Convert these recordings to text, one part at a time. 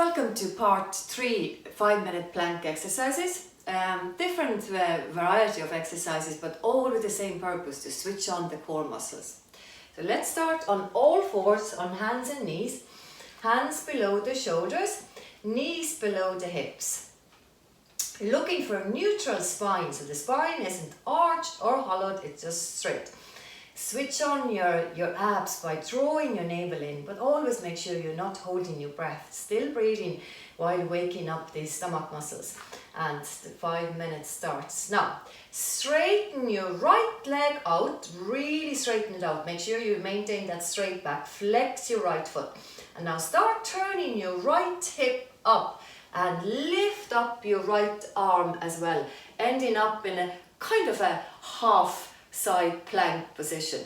Welcome to part 3 5-minute plank exercises. Different variety of exercises, but all with the same purpose, to switch on the core muscles. So let's start on all fours, on hands and knees. Hands below the shoulders, knees below the hips. Looking for a neutral spine, so the spine isn't arched or hollowed, it's just straight. Switch on your abs by drawing your navel in, but always make sure you're not holding your breath. Still breathing while waking up the stomach muscles. And the 5 minutes starts now. Straighten your right leg out, really straighten it out. Make sure you maintain that straight back. Flex your right foot. And now start turning your right hip up and lift up your right arm as well, ending up in a kind of a half side plank position.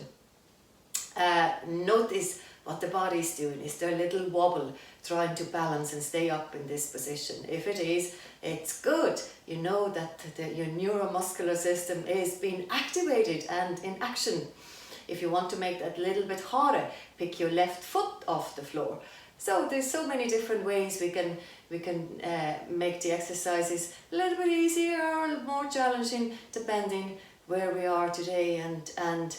Notice what the body's doing. Is there a little wobble trying to balance and stay up in this position? If it is, it's good. You know that your neuromuscular system is being activated and in action. If you want to make that a little bit harder, pick your left foot off the floor. So there's so many different ways we can make the exercises a little bit easier or more challenging, depending where we are today and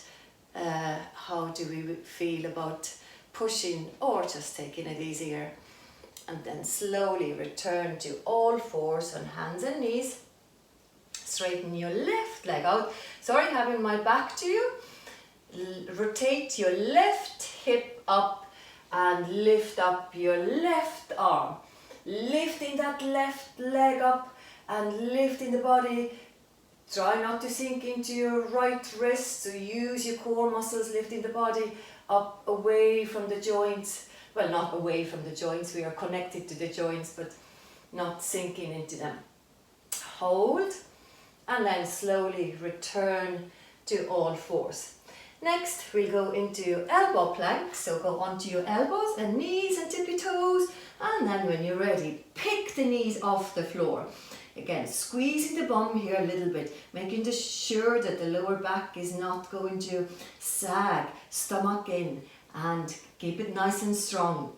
how do we feel about pushing or just taking it easier. And then slowly return to all fours on hands and knees. Straighten your left leg out. Sorry, having my back to you. Rotate your left hip up and lift up your left arm. Lifting that left leg up and lifting the body. Try not to sink into your right wrist, so use your core muscles, lifting the body up away from the joints. Well, not away from the joints, we are connected to the joints, but not sinking into them. Hold, and then slowly return to all fours. Next, we'll go into elbow plank, so go onto your elbows and knees and tippy toes, and then when you're ready, pick the knees off the floor. Again, squeezing the bum here a little bit, making sure that the lower back is not going to sag, stomach in, and keep it nice and strong.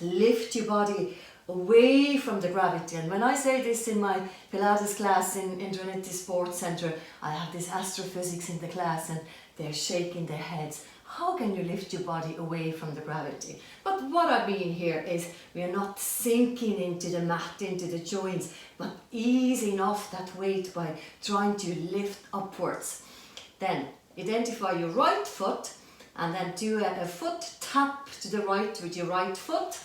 Lift your body away from the gravity. And when I say this in my Pilates class in Trinity Sports Centre, I have this astrophysics in the class and they're shaking their heads. How can you lift your body away from the gravity? But what I mean here is we are not sinking into the mat, into the joints, but easing off that weight by trying to lift upwards. Then identify your right foot and then do a foot tap to the right with your right foot.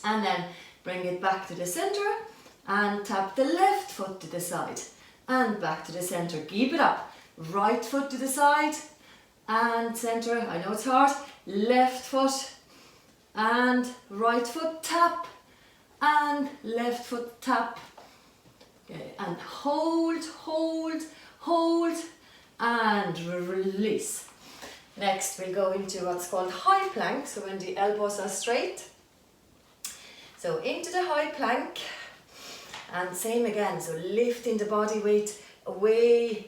And then bring it back to the center and tap the left foot to the side and back to the center. Keep it up. Right foot to the side and center. I know it's hard. Left foot and right foot tap and left foot tap. Okay, and hold, hold, hold and release. Next we'll go into what's called high plank, so when the elbows are straight. So into the high plank, and same again, so lifting the body weight away,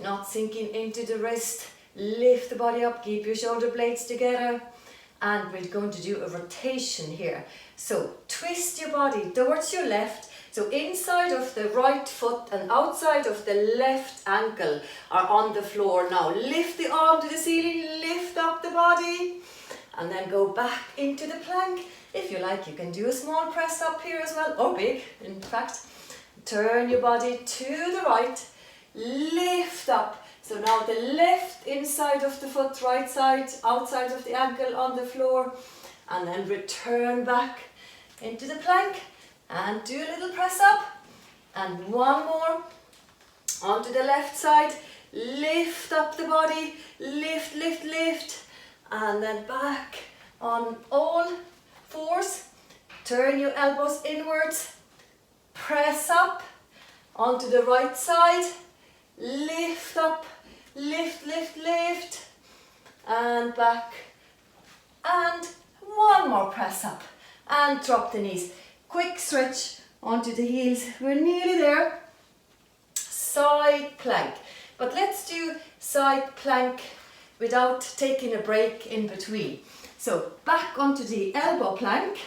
not sinking into the wrist. Lift the body up, keep your shoulder blades together, and we're going to do a rotation here. So twist your body towards your left, so inside of the right foot and outside of the left ankle are on the floor now. Lift the arm to the ceiling, lift up the body, and then go back into the plank. If you like, you can do a small press up here as well, or big in fact. Turn your body to the right, lift up. So now the left inside of the foot, right side, outside of the ankle on the floor, and then return back into the plank and do a little press up. And one more onto the left side, lift up the body, lift, lift, lift, and then back on all fours. Turn your elbows inwards, press up onto the right side, lift up, lift, lift, lift, and back, and one more press up, and drop the knees. Quick stretch onto the heels, we're nearly there. Side plank, but let's do side plank without taking a break in between. So back onto the elbow plank,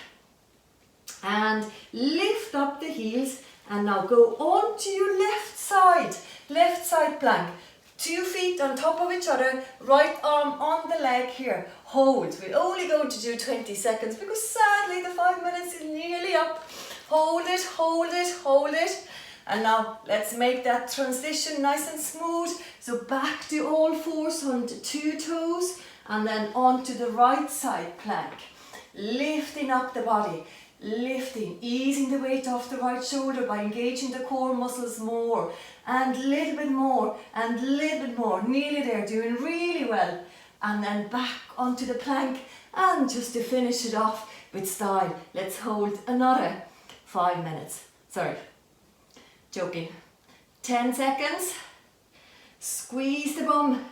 and lift up the heels, and now go on to your left side plank. 2 feet on top of each other, right arm on the leg here. Hold. We're only going to do 20 seconds because sadly the 5 minutes is nearly up. Hold it, hold it, hold it. And now let's make that transition nice and smooth. So back to all fours onto 2 toes and then onto the right side plank. Lifting up the body. Lifting, easing the weight off the right shoulder by engaging the core muscles more. And a little bit more, and a little bit more. Nearly there, doing really well. And then back onto the plank. And just to finish it off with style, let's hold another 5 minutes. Sorry, joking. 10 seconds. Squeeze the bum.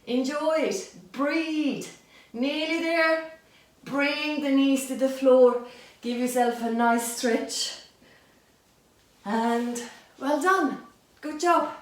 Enjoy it. Breathe. Nearly there. Bring the knees to the floor. Give yourself a nice stretch. And well done. Good job.